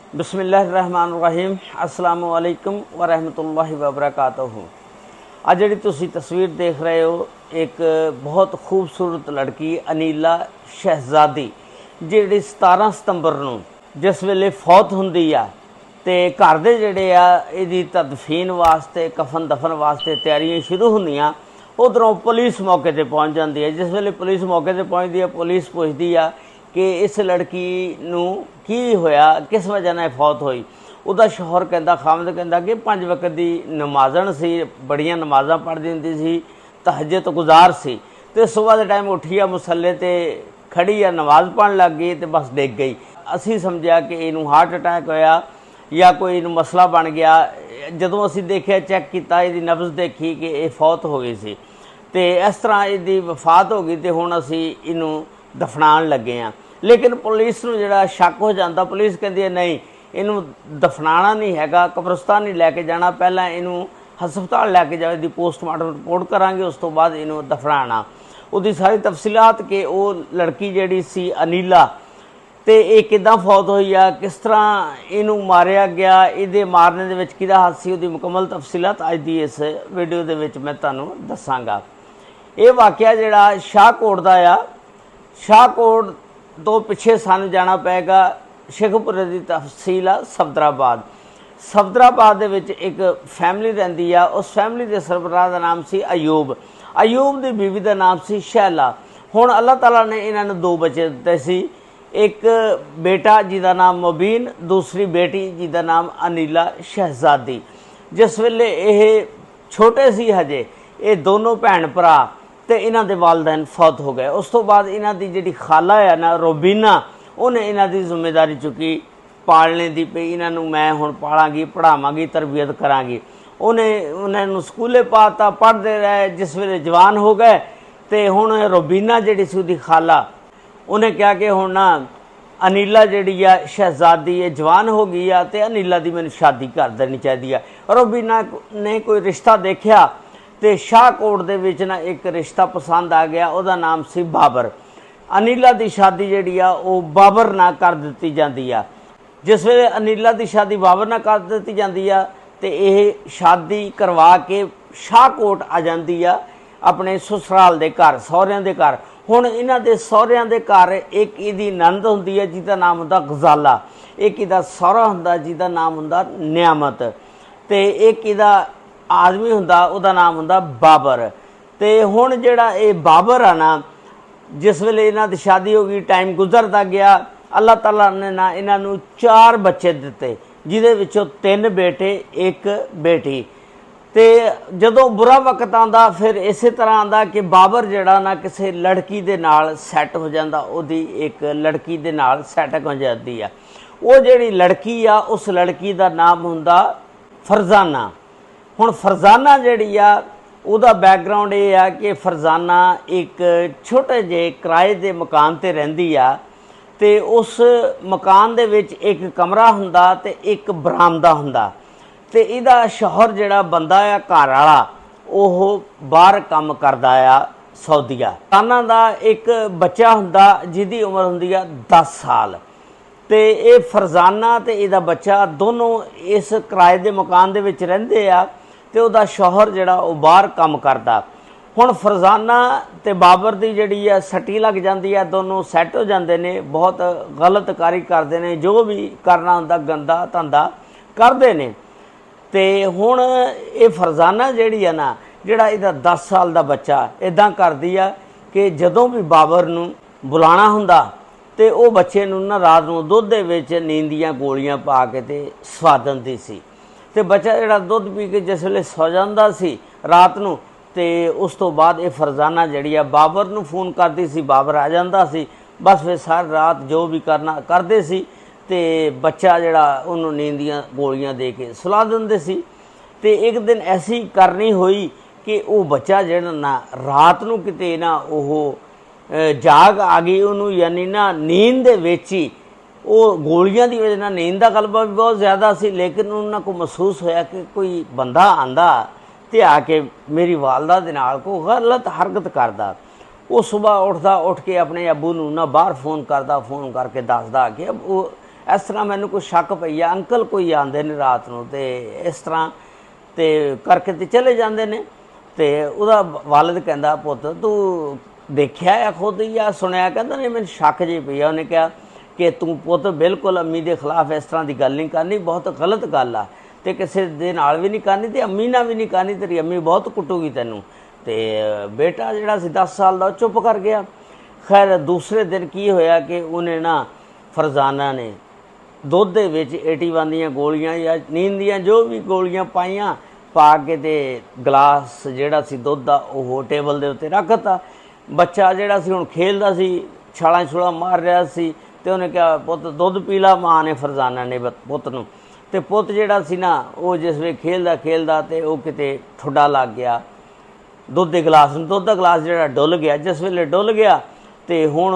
बिस्मिल्लाहिर्रहमानिर्रहीम अस्सलाम वालेकुम वरहमतुल्लाहि वबरकातुहू। आज जी तुसी तस्वीर देख रहे हो एक बहुत खूबसूरत लड़की अनीला शहजादी जी 17 सितंबर नूं जिस वेले फौत हुंदी आ ते घर दे जिहड़े आ इहदी तदफीन वास्ते कफन दफन वास्ते तैयारियां शुरू हुंदियां। उधरों पुलिस मौके ते पहुंच जाती है। जिस वेले पुलिस मौके ते पहुंचती है पुलिस पुछदी आ कि इस लड़की नूं की होया, किस वजह नाल फौत होई। उहदा शौहर कहंदा खामद कहंदा कि 5 वक्त दी नमाज़न सी, बड़ियां नमाज़ां पढ़दी हुंदी सी, तहज्जुद गुजार सी ते सुबह दे टाइम उठी आ मुसल्ले ते खड़ी आ नमाज़ पढ़न लग गई ते बस डिग गई। असीं समझिया कि इहनूं हार्ट अटैक होया या कोई इहनूं मसला बन गया। जदों असीं देखिया चैक कीता इहदी नब्ज़ देखी कि इह फौत हो गई सी ते इस तरह इहदी वफात हो गई ते हुण असीं इहनूं दफनाण लगे हाँ। लेकिन पुलिस नूं जिहड़ा शक हो जाता, पुलिस कहती है नहीं इनू दफनाना नहीं हैगा, कब्रस्तान नहीं लैके जाना, पहला इनू हस्पताल लैके जाओ, इसकी पोस्टमार्टम रिपोर्ट करांगे, उस तो बाद इनू दफनाना। उसकी सारी तफसीलात कि वो लड़की जिहड़ी सी अनीला ते ये किदां फौत हुई आ, किस तरह इनू मारिया गया, इहदे मारने दे विच किहदा हत्थ सी, उसदी मुकम्मल तफसीलात अज दी इस वीडियो दे विच मैं तुहानूं दस्सांगा। ये वाक़या जिहड़ा शाहकोट दा आ, शाहकोट तो पिछे सानू जाना पेगा शेखपुरे की तहसील आ सफदराबाद। सफदराबाद दे विच एक फैमिली रहिंदी आ, उस फैमिली के सरबराह का नाम सी अयूब। अयूब की बीवी का नाम सी शैला। हुण अल्लाह ताला ने इन्हां 2 बच्चे दिते सी, एक बेटा जिहदा नाम मुबीन, दूसरी बेटी जिहदा नाम अनीला शहजादी। जिस वेले ये छोटे सी हजे ये दोनों भैन भरा तो इन्हां दे वालदैन फौत हो गए। उस तो बाद इन्हां दी जिहड़ी खाला है ना रोबीना, उन्हें इन्हां दी जिम्मेदारी चुकी पालने की, भी इन्हां नूं मैं हुण पालांगी, पढ़ावांगी, तरबियत करांगी। उन्हें स्कूले पाता, पढ़ते रहे। जिस वेले जवान हो गए तो हुण रोबीना जिहड़ी सी उहदी खाला उन्हें कहा कि हुण ना अनीला जिहड़ी आ शहजादी है जवान हो गई आ ते अनीला दी मैनूं शादी कर देनी चाहिदी आ। रोबीना ने कोई रिश्ता देखा तो शाहकोट दे विच ना एक रिश्ता पसंद आ गया, उसका नाम सी बाबर। अनीला की शादी जिहड़ी आ वो बाबर नाल कर दित्ती जांदी आ। जिस वेले अनीला की शादी बाबर नाल कर दित्ती जांदी आ ते यह शादी करवा के शाहकोट आ जांदी आ अपने ससुराल दे घर, सहुरिਆਂ दे घर। हुण इन्हां दे सहुरिਆਂ दे घर एक इहदी नंद हुंदी है जिहदा नाम हुंदा गजाला, एक इहदा सहुरा हुंदा जिहदा नाम हुंदा नियामत, ते एक इहदा आदमी हुंदा उहदा नाम हुंदा बाबर। ते हुण जिहड़ा ये बाबर आ ना, जिस वेले इन्हां दी शादी हो गई, टाइम गुजरदा गया, अल्लाह ताला ने ना इन्हां नूं 4 बच्चे दिते, जिहदे विचों 3 बेटे एक बेटी। ते जदों बुरा वक्त आंदा फिर इसे तरह आंदा कि बाबर जिहड़ा ना किसी लड़की दे नाल सैट हो जांदा, उहदी एक लड़की दे नाल सैट हो जाती आ। वो जिहड़ी लड़की आ उस लड़की दा नाम हुंदा फरजाना। हुण फरजाना जिहड़ी आ उहदा बैकग्राउंड ये आ कि फरजाना एक छोटे जे किराए दे मकान ते रहिंदी आ ते उस मकान दे विच एक कमरा हुंदा ते एक बरामदा हुंदा ते इहदा शौहर जिहड़ा बंदा आ घर वाला ओह बाहर काम करदा आ सऊदीआ। फरजाना दा एक बच्चा हुंदा जिहदी उम्र हुंदी आ 10 साल ते ये फरजाना ते इहदा बच्चा दोनों इस किराए दे मकान दे विच रहिंदे आ ते उहदा शौहर जिहड़ा वो बाहर काम करदा। हुण फरजाना ते बाबर दी जिहड़ी आ सट्टी लग जांदी आ, दोनों सैट हो जांदे ने, बहुत गलत कारी करदे ने, जो भी करना हुंदा गंदा धंधा करदे ने। ते हुण ये फरजाना जिहड़ी आ ना, जिहड़ा इहदा 10 साल दा बच्चा इदां करदी आ कि जदों भी बाबर नूं बुलाना हुंदा ते वो बच्चे नूं ना रात नूं दुध दे विच नींद दीआं गोलियां पा के ते सवा दिंदी सी ते बच्चा जिहड़ा दुध पी के जिस वेले सौ जांदा सी रात नूं ते उस तो बाद ये फरजाना जिहड़ी आ बाबर नूं फोन करदी सी, बाबर आ जांदा सी, बस फिर सारी रात जो भी करना करदे सी ते बच्चा जिहड़ा उहनूं नींद दीआं गोलियां दे के सुला दिंदे सी। ते एक दिन ऐसी करनी होई कि वो बच्चा जिहड़ा ना रात नूं किते ना ओह जाग आ गई उहनूं, यानी ना नींद दे विच ही वो गोलियां की वजह नाल नींद का गलबा भी बहुत ज़्यादा सी, लेकिन उन्होंने को महसूस होया कि कोई बंदा आंदा ते आके मेरी वालदा दे नाल कोई गलत हरकत करदा। वो सुबह उठदा, उठ के अपने अबू नूं ना बाहर फोन करदा, फोन करके दसदा कि वो इस तरह मैनू कोई शक पई आ, अंकल कोई आंदे ने रात नूं ते इस तरह ते करके ते चले जाते हैं। तो वह वालिद कहता पुत तू देखिया है खुद या सुनिया? कहता नहीं मैंने शक जी पई आ। उन्हें कहा कि तू पुत बिल्कुल अम्मी के खिलाफ इस तरह की गल नहीं करनी, बहुत गलत गल आ, तो किसी दे नाल भी नहीं करनी, तो अम्मी नाल भी नहीं करनी, तेरी अम्मी बहुत कुटूगी तैनूं। तो बेटा जिहड़ा सी 10 साल का चुप कर गया। खैर दूसरे दिन की होया कि उन्हें ना फरजाना ने दुध दे विच 81 दीयां गोलियां या नींद दीयां जो भी गोलियां पाईयां पा के ते गिलास जिहड़ा सी दुध दा ओह टेबल दे उत्ते रखता। बच्चा जिहड़ा सी हुण खेलदा सी, छालां छुलां मार रहा सी, ते उन्हें कहा पुत दुध पी ला, मां ने फरजाना ने पुत नूं। ते पुत जिहड़ा सी ना वो जिस वे खेलदा खेलदा ते वो किते ठुड्डा लग गया दुध के गिलास नूं। दुध दा गिलास जिहड़ा डुल गया, जिस वेले डुल गया तो हुण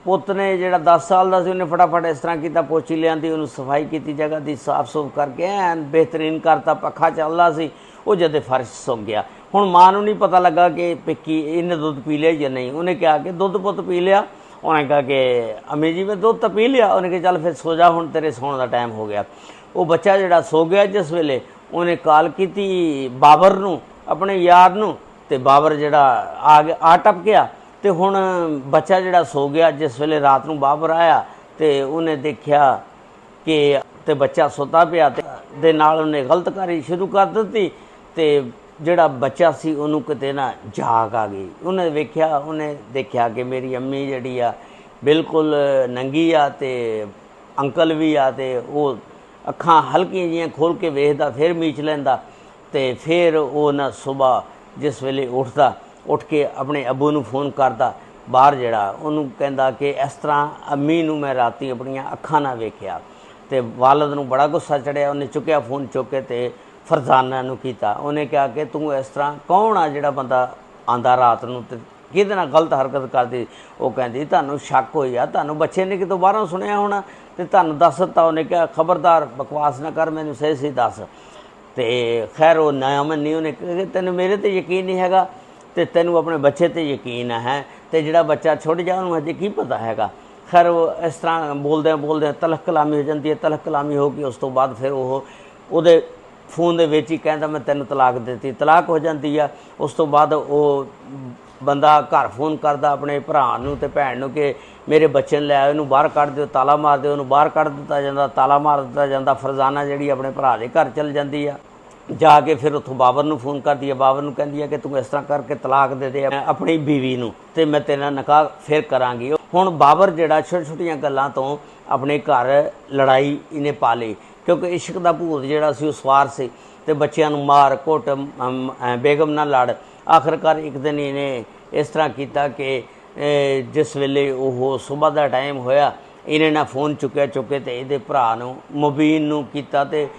पुत ने जिहड़ा 10 साल का सी उन्हें फटाफट इस तरह किया, पोची लियांदी, उन्होंने सफाई की, जगह की साफ सूफ करके एन बेहतरीन करता, पखा चलता सी, वो जदे फर्श सुक गया। हुण मां नूं नहीं पता लगा कि पिक्की इन्हें दुध पी लिया या नहीं। उन्हें कहा कि दुध पुत पी लिया? उन्हें कहा कि अम्मी जी मैं दुध तो पी लिया। उन्हें कहा चल फिर सो जा, हुण तेरे सोने का टाइम हो गया। वो बच्चा जिहड़ा सो गया जिस वेले उन्हें कॉल की बाबर नूं, अपने यार नूं, ते बाबर जिहड़ा आ टप गया। तो हुण बच्चा जिहड़ा सो गया, जिस वेले रात नूं बाबर आया तो उन्हें देखा कि ते बच्चा सुता पिया ते नाल उन्हें गलतकारी शुरू कर दी। तो जिहड़ा बच्चा सी उन्होंने किते ना जाग आ गई। उन्हें वेख्या, उन्हें देखा कि मेरी अम्मी जिहड़ी आ बिल्कुल नंगी आ ते अंकल भी आ, ते वो अखां हल्कियां जिहियां खोल के वेखदा, फिर मीच लैंदा, ते फिर वो ना सुबह जिस वेले उठदा, उठ के अपने अबू नूं फोन करदा बाहर, जिहड़ा उन्होंने कहंदा कि इस तरह अम्मी नूं मैं राती अपनियां अखां नाल वेख्या। तो वालिद नूं बड़ा गुस्सा चढ़िया। उन्हें चुक्या फोन, चुक के ते फरजाना नूं कीता। उन्हें कहा कि तू इस तरह कौन आ जिहड़ा बंदा आंदा रात नूं ते किहदे नाल गलत हरकत करदी? वो कहंदी तुहानूं शक होई आ, तुहानूं बच्चे ने कितों बाहरों सुनिया होना ते तुहानूं दस दित्ता। उन्हें कहा खबरदार बकवास ना कर, मैनूं सही सही दस। तो खैर वो ना मन्नी। उन्हें कहा कि तैनूं मेरे ते यकीन नहीं हैगा ते तैनूं अपने बच्चे ते यकीन है, तो जिहड़ा बच्चा छुट जा उन्होंने अजे की पता हैगा। खैर वो इस तरह बोलदे बोलदे तलख कलामी हो जाती है। तलख कलामी हो गई, उस तो बाद फिर वो फोन दे विच ही कहता मैं तैनूं तलाक देती, तलाक हो जाती है। उस तो बाद वो बंदा घर फोन करता अपने भरा नूं ते भैन नूं कि मेरे बच्चे ने लिया, इहनूं बाहर कढ़ दिओ, ताला मार दिओ। उहनूं बाहर कढ़ दित्ता जांदा, ताला मार दित्ता जांदा। फरजाना जिहड़ी अपने भरा दे घर चल जाती है, जाके फिर उत्थों बाबर नूं फोन करदी है। बाबर नूं कहंदी है कि तू इस तरह करके तलाक दे दे अपनी बीवी नूं ते मैं तेरे नाल निकाह फिर करांगी। हुण बाबर जिहड़ा छोटी छोटियां गल्लां तो अपने घर लड़ाई इन्हें पा लई, क्योंकि इश्क दा भूत जिहड़ा सी सवार सी, ते बच्चियां नूं मार कुट, बेगम नाल लड़। आखिरकार एक दिन इन्हें इस तरह किया कि जिस वेले वो सुबह का टाइम होया, इन्हें ना फोन चुके तो ये भरा नूं मुबीन नूं कीता, ते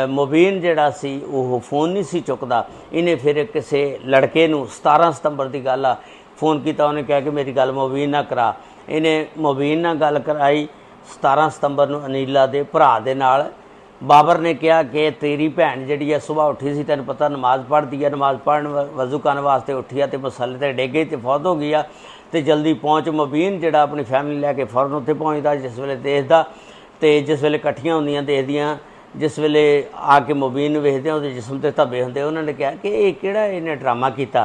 मुबीन जिहड़ा सी वो फोन नहीं सी चुकदा। इन्हें फिर किसी लड़के नूं 17 सितंबर की गल आ फोन किया। उन्हें कहा कि मेरी गल मुबीन ना करा। इन्हें मुबीन नाल गल कराई 17 सितंबर नूं अनीला दे भरा दे नाल। बाबर ने कहा कि तेरी भैन जिहड़ी है सुबह उठी सी, तैनूं पता नमाज़ पढ़दी है, नमाज़ पढ़न वज़ू करन वास्ते उठी है, तो मसले ते डिग गई तो फौत हो गई आ। तो जल्दी पहुँच। मुबीन जिहड़ा अपनी फैमिली लैके फौरन उत्थे पहुँचदा, जिस वेले देखदा तो जिस वेले कट्ठियां होंदियां देखदियां, जिस वेले आके मुबीन वेखदे उहदे जिस्म ते धब्बे हुंदे। उन्होंने कहा कि ये किहड़ा इन्हें ड्रामा किया,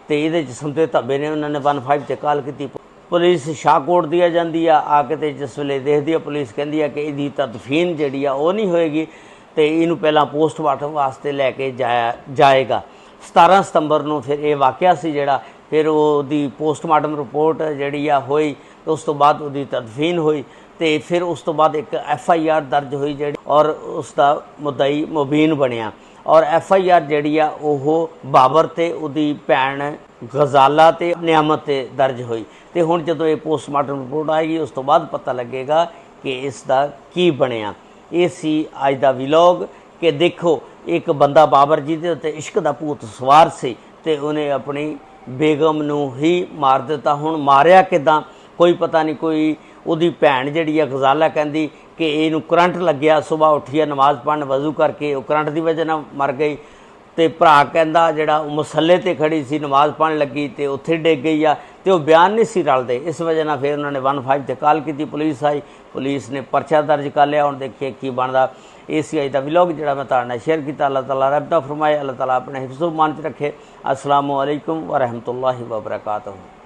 तो ये जिस्म ते धब्बे ने। उन्होंने 15 ते कॉल की। पुलिस शाहकोट दी आ जांदी आ, आके ते जिस वेले देखदी है पुलिस कहंदी है कि इहदी तदफीन जिहड़ी आ वो नहीं होएगी, तो इनू पहला पोस्टमार्टम वास्ते लैके जाएगा। 17 सितंबर नूं फिर ये वाक़या सी जिहड़ा, फिर वो पोस्टमार्टम रिपोर्ट जिहड़ी आ होई, तो उस तो बाद उसदी तदफीन हुई, तो फिर उस तो बाद एक FIR दर्ज हुई जिहड़ी, और उसका मुद्दई मुबीन बनिया। और FIR जिहड़ी आ ओह बाबर ते उहदी भैन गजाला ते नियामत ते दर्ज हुई। तो हुण जदों ये पोस्टमार्टम रिपोर्ट आएगी उस तो बाद पता लगेगा कि इसका की बनिया। ये सी अज दा विलॉग कि देखो एक बंदा बाबर जी दे उत्ते इश्क दा भूत सवार सी, ते उन्हें अपनी बेगम नूं ही मार दिता। हुण मारिया किदां कोई पता नहीं। कोई उहदी भैन जिहड़ी आ गजाला कहंदी कि इहनूं करंट लग्या, सुबह उठिया नमाज़ पढ़न वज़ू करके वो करंट की वजह नाल मर गई। तो भरा कहंदा जिहड़ा मसले ते खड़ी सी नमाज़ पढ़न लगी तो उत्थे डिग गई आ, तो वो बयान नहीं सी रलदे। इस वजह नाल फिर उन्होंने 15 ते कॉल की, पुलिस आई, पुलिस ने परचा दर्ज कर लिया। हुण देखिए की बनदा। ये सी अज दा व्लॉग जिहड़ा मैं तुहाडे नाल शेयर कीता। अल्लाह ताला रहमत फरमाए, अल्लाह ताला अपने हिफ्ज़ व मान च रखे। अस्सलामु अलैकुम व रहमतुल्लाहि व बरकातहू।